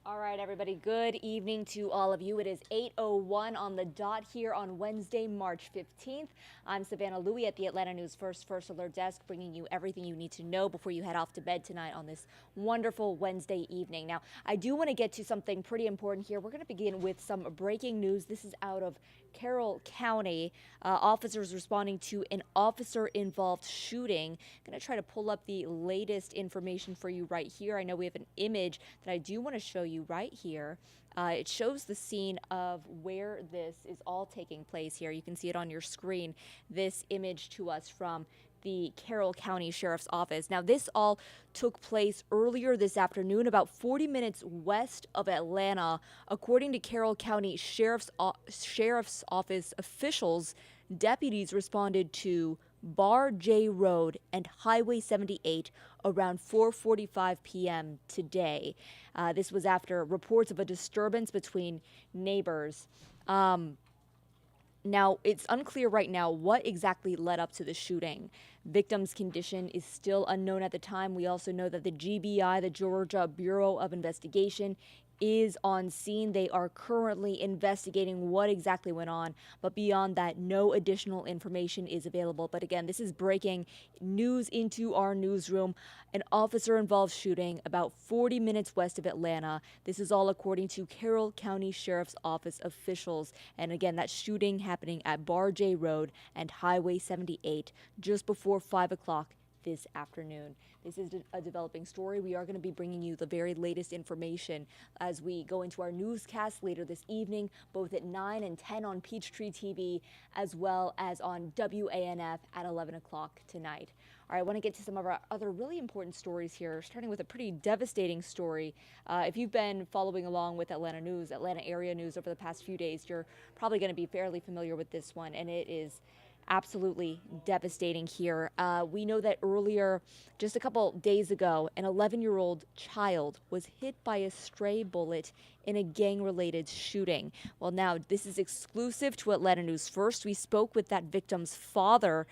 All right, everybody, good evening to all of you. It is 8:01 on the dot here on Wednesday, March 15th. I'm Savannah Louie at the Atlanta News First Alert Desk, bringing you everything you need to know before you head off to bed tonight on this wonderful Wednesday evening. Now, I do want to get to something pretty important here. We're going to begin with some breaking news. This is out of Carroll County. Officers responding to an officer-involved shooting. Going to try to pull up the latest information for you right here. I know we have an image that I do want to show you right here. It shows the scene of where this is all taking place here. You can see it on your screen, this image to us from the Carroll County Sheriff's Office. Now, this all took place earlier this afternoon, about 40 minutes west of Atlanta. According to Carroll County Sheriff's Office officials, deputies responded to Bar J Road and Highway 78 around 4:45 p.m. today. This was after reports of a disturbance between neighbors. Now, it's unclear right now what exactly led up to the shooting. Victim's condition is still unknown at the time. We also know that the GBI, the Georgia Bureau of Investigation, is on scene. They are currently investigating what exactly went on, but beyond that, no additional information is available. But again, this is breaking news into our newsroom. An officer-involved shooting about 40 minutes west of Atlanta. This is all according to Carroll County Sheriff's Office officials. And again, that shooting happening at Bar J Road and Highway 78 just before 5 o'clock this afternoon. This is a developing story. We are going to be bringing you the very latest information as we go into our newscast later this evening, both at 9 and 10 on Peachtree TV, as well as on WANF at 11 o'clock tonight. All right, I want to get to some of our other really important stories here, starting with a pretty devastating story. If you've been following along with Atlanta news, Atlanta area news over the past few days, you're probably going to be fairly familiar with this one, and it is absolutely devastating here. We know that earlier, just a couple days ago, an 11-year-old child was hit by a stray bullet in a gang-related shooting. Well, now this is exclusive to Atlanta News First. We spoke with that victim's father.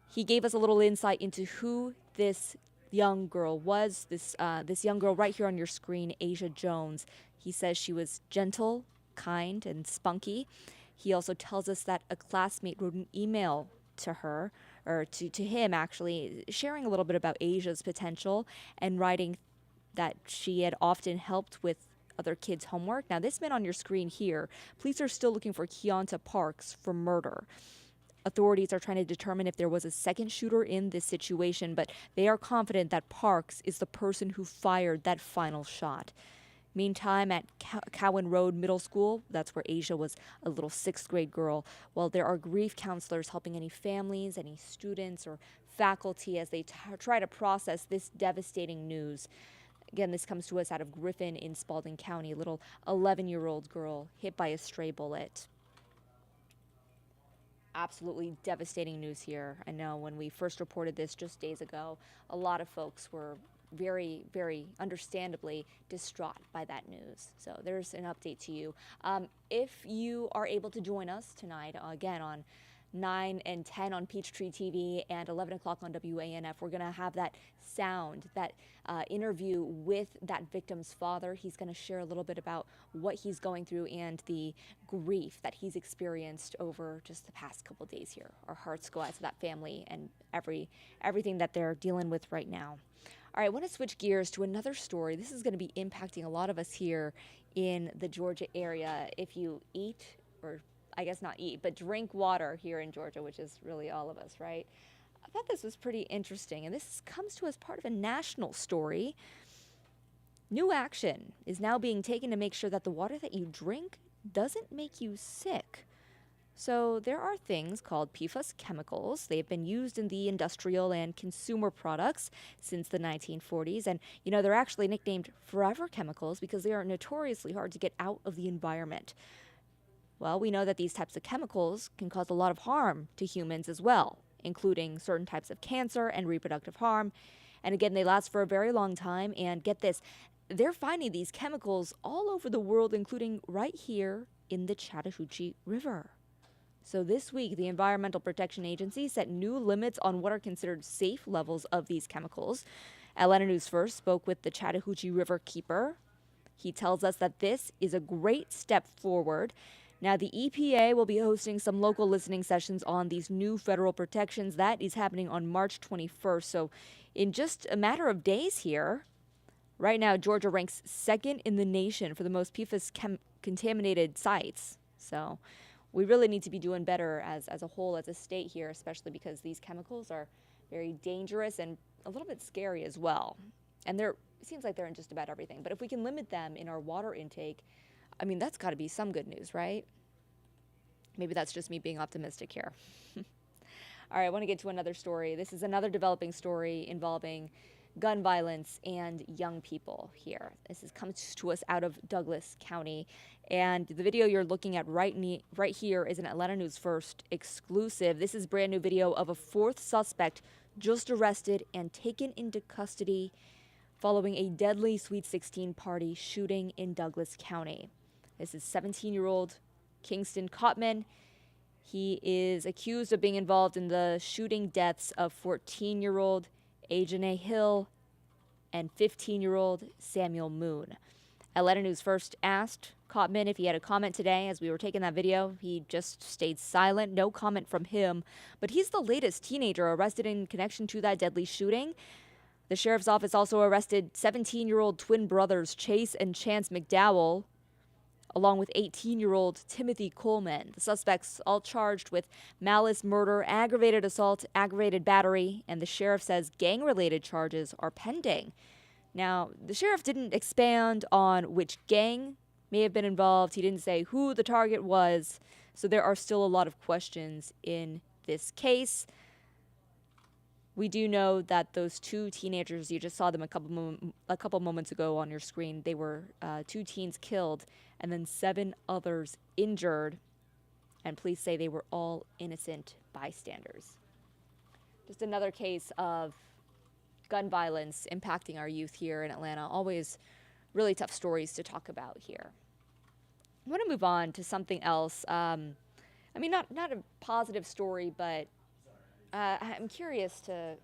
He gave us a little insight into who this young girl was. This young girl right here on your screen, Asia Jones. He says she was gentle, kind, and spunky. He also tells us that a classmate wrote an email to her, or to him actually, sharing a little bit about Asia's potential and writing that she had often helped with other kids' homework. Now, this man on your screen here, police are still looking for Keonta Parks for murder. Authorities are trying to determine if there was a second shooter in this situation, but they are confident that Parks is the person who fired that final shot. Meantime, at Cowan Road Middle School, that's where Asia was a little sixth grade girl, well, there are grief counselors helping any families, any students, or faculty as they try to process this devastating news. Again, this comes to us out of Griffin in Spalding County, a little 11-year-old girl hit by a stray bullet. Absolutely devastating news here. I know when we first reported this just days ago, a lot of folks were very, very understandably distraught by that news. So there's an update to you. If you are able to join us tonight, again on 9 and 10 on Peachtree TV and 11 o'clock on WANF, we're going to have that sound, that interview with that victim's father. He's going to share a little bit about what he's going through and the grief that he's experienced over just the past couple days here. Our hearts go out to that family and everything that they're dealing with right now. All right, I want to switch gears to another story. This is going to be impacting a lot of us here in the Georgia area. If you eat, or I guess not eat, but drink water here in Georgia, which is really all of us, right? I thought this was pretty interesting, and this comes to us part of a national story. New action is now being taken to make sure that the water that you drink doesn't make you sick. So there are things called PFAS chemicals. They've been used in the industrial and consumer products since the 1940s. And, they're actually nicknamed forever chemicals because they are notoriously hard to get out of the environment. Well, we know that these types of chemicals can cause a lot of harm to humans as well, including certain types of cancer and reproductive harm. And again, they last for a very long time. And get this, they're finding these chemicals all over the world, including right here in the Chattahoochee River. So this week, the Environmental Protection Agency set new limits on what are considered safe levels of these chemicals. Atlanta News First spoke with the Chattahoochee River keeper, He tells us that this is a great step forward. Now, the EPA will be hosting some local listening sessions on these new federal protections. That is happening on March 21st. So, in just a matter of days here, right now, Georgia ranks second in the nation for the most PFAS contaminated sites. So, we really need to be doing better as a whole, as a state here, especially because these chemicals are very dangerous and a little bit scary as well. And it seems like they're in just about everything. But if we can limit them in our water intake, I mean, that's got to be some good news, right? Maybe that's just me being optimistic here. All right, I want to get to another story. This is another developing story involving gun violence and young people here. Comes to us out of Douglas County. And the video you're looking at right here is an Atlanta News First exclusive. This is brand new video of a fourth suspect just arrested and taken into custody following a deadly Sweet 16 party shooting in Douglas County. This is 17-year-old Kingston Cotman. He is accused of being involved in the shooting deaths of 14-year-old Ajane Hill and 15-year-old Samuel Moon. Atlanta News First asked Cotman if he had a comment today as we were taking that video. He just stayed silent, no comment from him. But he's the latest teenager arrested in connection to that deadly shooting. The sheriff's office also arrested 17-year-old twin brothers Chase and Chance McDowell, along with 18-year-old Timothy Coleman. The suspects all charged with malice, murder, aggravated assault, aggravated battery, and the sheriff says gang-related charges are pending. Now, the sheriff didn't expand on which gang may have been involved. He didn't say who the target was, so there are still a lot of questions in this case. We do know that those two teenagers, you just saw them a couple moments ago on your screen, they were two teens killed and then 7 others injured, and police say they were all innocent bystanders. Just another case of gun violence impacting our youth here in Atlanta. Always really tough stories to talk about here. I want to move on to something else. I mean, not a positive story, but I'm curious to,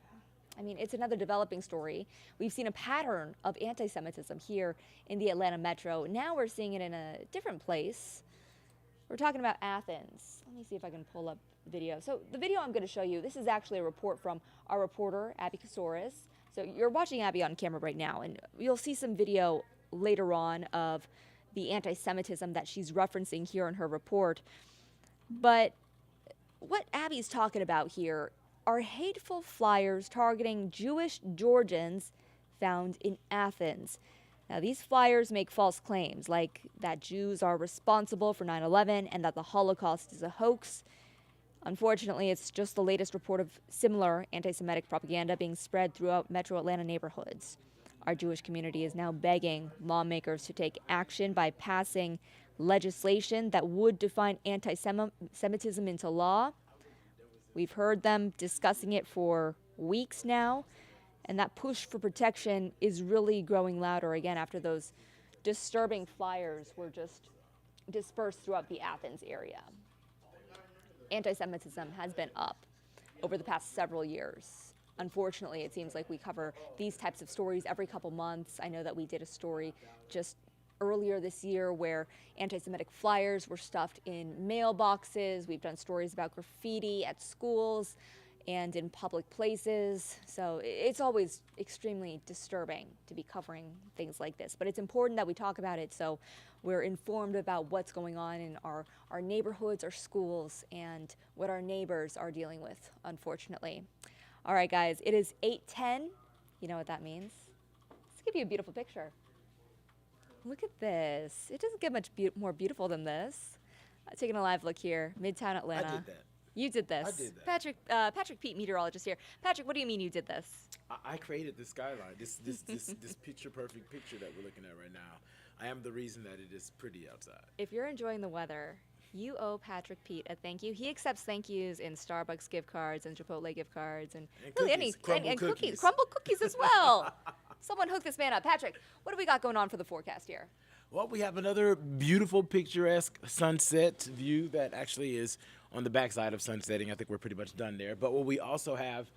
it's another developing story. We've seen a pattern of anti-Semitism here in the Atlanta metro. Now we're seeing it in a different place. We're talking about Athens. Let me see if I can pull up the video. So the video I'm going to show you, this is actually a report from our reporter, Abby Casoris. So you're watching Abby on camera right now, and you'll see some video later on of the anti-Semitism that she's referencing here in her report. But what Abby's talking about here are hateful flyers targeting Jewish Georgians found in Athens. Now, these flyers make false claims, like that Jews are responsible for 9/11 and that the Holocaust is a hoax. Unfortunately, it's just the latest report of similar anti-Semitic propaganda being spread throughout metro Atlanta neighborhoods. Our Jewish community is now begging lawmakers to take action by passing legislation that would define anti-Semitism into law. We've heard them discussing it for weeks now, and that push for protection is really growing louder again after those disturbing flyers were just dispersed throughout the Athens area. Anti-Semitism has been up over the past several years. Unfortunately, it seems like we cover these types of stories every couple months. I know that we did a story just earlier this year where anti-Semitic flyers were stuffed in mailboxes. We've done stories about graffiti at schools and in public places. So it's always extremely disturbing to be covering things like this. But it's important that we talk about it so we're informed about what's going on in our neighborhoods, our schools, and what our neighbors are dealing with, unfortunately. All right, guys, it is 8:10. You know what that means. Let's give you a beautiful picture. Look at this. It doesn't get much more beautiful than this. Taking a live look here, Midtown Atlanta. I did that. You did this. I did that. Patrick Pete, meteorologist here. Patrick, what do you mean you did this? I created this skyline, this picture-perfect picture that we're looking at right now. I am the reason that it is pretty outside. If you're enjoying the weather, you owe Patrick Pete a thank you. He accepts thank yous in Starbucks gift cards and Chipotle gift cards and really cookies, crumble cookies as well. Someone hook this man up. Patrick, what do we got going on for the forecast here? Well, we have another beautiful picturesque sunset view that actually is on the backside of sunsetting. I think we're pretty much done there. But what we also have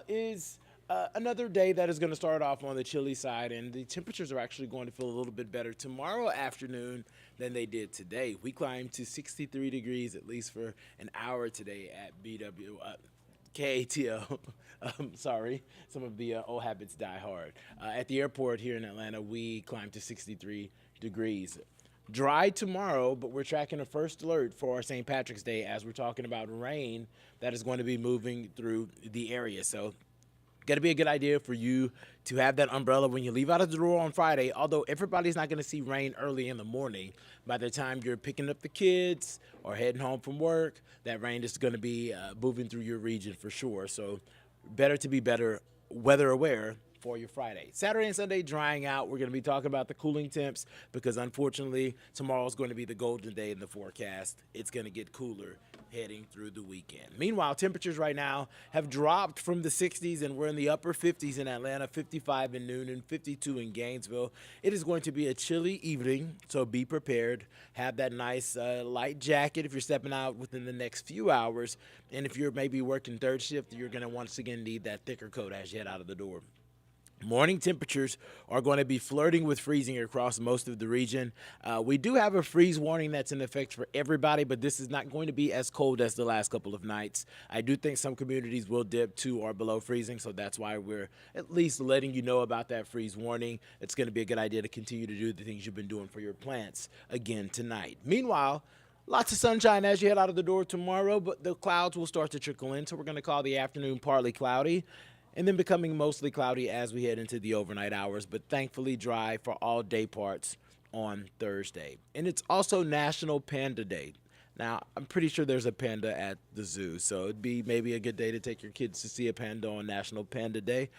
is Another day that is going to start off on the chilly side, and the temperatures are actually going to feel a little bit better tomorrow afternoon than they did today. We climbed to 63 degrees at least for an hour today at BW. KATO. Sorry, some of the old habits die hard. At the airport here in Atlanta, we climbed to 63 degrees. Dry tomorrow, but we're tracking a first alert for our St. Patrick's Day as we're talking about rain that is going to be moving through the area. So got to be a good idea for you to have that umbrella when you leave out of the door on Friday. Although everybody's not going to see rain early in the morning, by the time you're picking up the kids or heading home from work, that rain is going to be moving through your region for sure. So better to be better weather aware for your Friday. Saturday and Sunday drying out. We're going to be talking about the cooling temps because unfortunately tomorrow is going to be the golden day in the forecast. It's going to get cooler heading through the weekend. Meanwhile, temperatures right now have dropped from the 60s and we're in the upper 50s in Atlanta, 55 in Noonan, 52 in Gainesville. It is going to be a chilly evening, so be prepared. Have that nice light jacket if you're stepping out within the next few hours. And if you're maybe working third shift, you're going to once again need that thicker coat as you head out of the door. Morning temperatures are going to be flirting with freezing across most of the region. We do have a freeze warning that's in effect for everybody, but this is not going to be as cold as the last couple of nights. I do think some communities will dip to or below freezing, so that's why we're at least letting you know about that freeze warning. It's going to be a good idea to continue to do the things you've been doing for your plants again tonight. Meanwhile, lots of sunshine as you head out of the door tomorrow, but the clouds will start to trickle in, so we're going to call the afternoon partly cloudy, and then becoming mostly cloudy as we head into the overnight hours, but thankfully dry for all day parts on Thursday. And it's also National Panda Day. Now, I'm pretty sure there's a panda at the zoo, so it'd be maybe a good day to take your kids to see a panda on National Panda Day.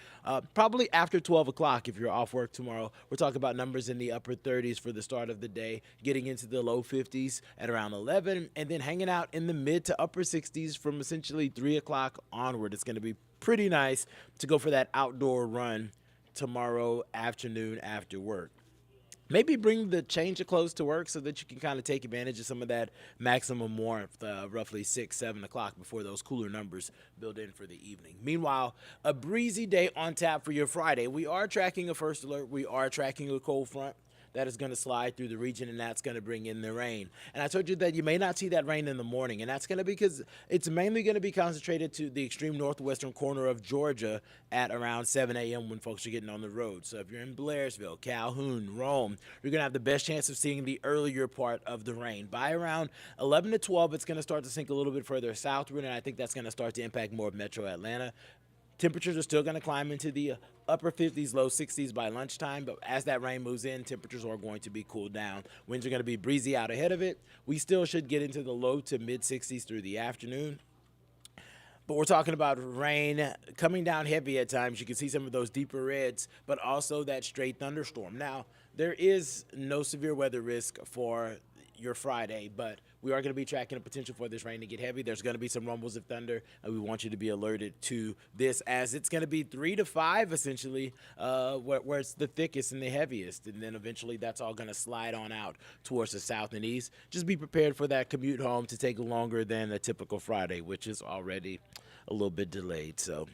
Probably after 12 o'clock if you're off work tomorrow. We're talking about numbers in the upper 30s for the start of the day, getting into the low 50s at around 11, and then hanging out in the mid to upper 60s from essentially 3 o'clock onward. It's going to be pretty nice to go for that outdoor run tomorrow afternoon after work. Maybe bring the change of clothes to work so that you can kind of take advantage of some of that maximum warmth, roughly 6, 7 o'clock before those cooler numbers build in for the evening. Meanwhile, a breezy day on tap for your Friday. We are tracking a first alert. We are tracking a cold front that is going to slide through the region, and that's going to bring in the rain. And I told you that you may not see that rain in the morning, and that's going to be because it's mainly going to be concentrated to the extreme northwestern corner of Georgia at around 7 a.m. when folks are getting on the road. So if you're in Blairsville, Calhoun, Rome, you're going to have the best chance of seeing the earlier part of the rain. By around 11 to 12, it's going to start to sink a little bit further southward, and I think that's going to start to impact more of metro Atlanta. Temperatures are still going to climb into the upper 50s, low 60s by lunchtime, but as that rain moves in, temperatures are going to be cooled down. Winds are going to be breezy out ahead of it. We still should get into the low to mid 60s through the afternoon. But we're talking about rain coming down heavy at times. You can see some of those deeper reds, but also that straight thunderstorm. Now, there is no severe weather risk for your Friday, but we are going to be tracking the potential for this rain to get heavy. There's going to be some rumbles of thunder, and we want you to be alerted to this as it's going to be 3 to 5 essentially where it's the thickest and the heaviest, and then eventually that's all going to slide on out towards the south and east. Just be prepared for that commute home to take longer than a typical Friday, which is already a little bit delayed. So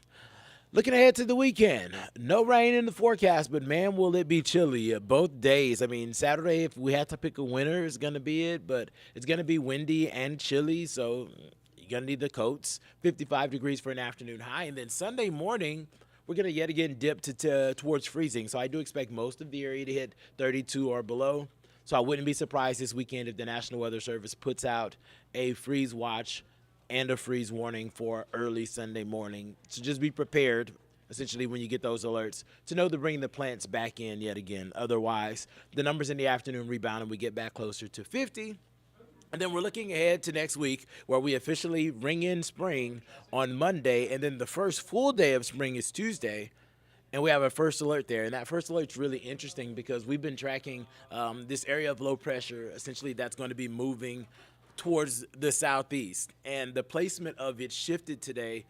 looking ahead to the weekend, no rain in the forecast, but man, will it be chilly both days. I mean, Saturday, if we had to pick a winner, is going to be it, but it's going to be windy and chilly, so you're going to need the coats. 55 degrees for an afternoon high, and then Sunday morning, we're going to yet again dip towards freezing, so I do expect most of the area to hit 32 or below. So I wouldn't be surprised this weekend if the National Weather Service puts out a freeze watch and a freeze warning for early Sunday morning. So just be prepared, essentially, when you get those alerts, to know to bring the plants back in yet again. Otherwise, the numbers in the afternoon rebound and we get back closer to 50. And then we're looking ahead to next week where we officially ring in spring on Monday, and then the first full day of spring is Tuesday. And we have a first alert there. And that first alert's really interesting because we've been tracking this area of low pressure. Essentially, that's going to be moving towards the southeast, and the placement of it shifted today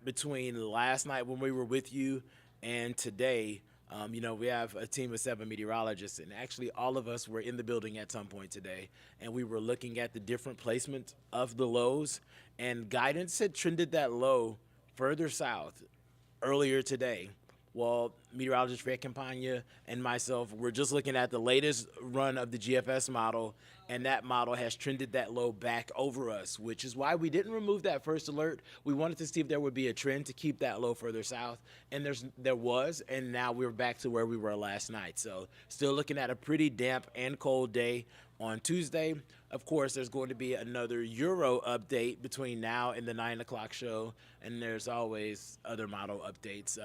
between last night when we were with you and today. We have a team of 7 meteorologists, and actually all of us were in the building at some point today, and we were looking at the different placement of the lows, and guidance had trended that low further south earlier today. Well, meteorologist Fred Campagna and myself, we're just looking at the latest run of the GFS model, and that model has trended that low back over us, which is why we didn't remove that first alert. We wanted to see if there would be a trend to keep that low further south, and there was, and now we're back to where we were last night. So still looking at a pretty damp and cold day on Tuesday. Of course, there's going to be another Euro update between now and the 9 o'clock show, and there's always other model updates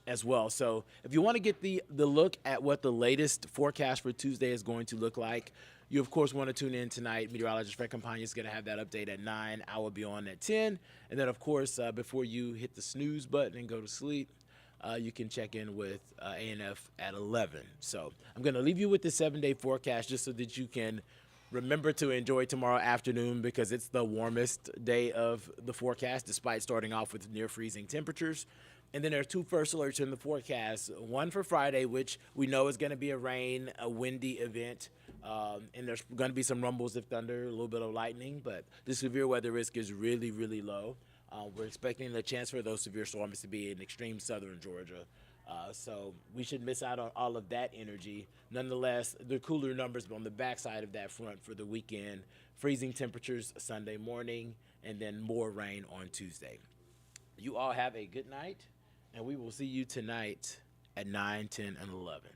as well. So if you want to get the look at what the latest forecast for Tuesday is going to look like, you, of course, want to tune in tonight. Meteorologist Fred Campagna is going to have that update at 9. I will be on at 10. And then, of course, before you hit the snooze button and go to sleep, you can check in with ANF at 11. So I'm going to leave you with the 7-day forecast just so that you can remember to enjoy tomorrow afternoon, because it's the warmest day of the forecast, despite starting off with near freezing temperatures. And then there are 2 first alerts in the forecast, one for Friday, which we know is going to be a windy event. And there's going to be some rumbles of thunder, a little bit of lightning, but the severe weather risk is really, really low. We're expecting the chance for those severe storms to be in extreme southern Georgia. So we should miss out on all of that energy. Nonetheless, the cooler numbers on the backside of that front for the weekend, freezing temperatures Sunday morning, and then more rain on Tuesday. You all have a good night, and we will see you tonight at 9, 10, and 11.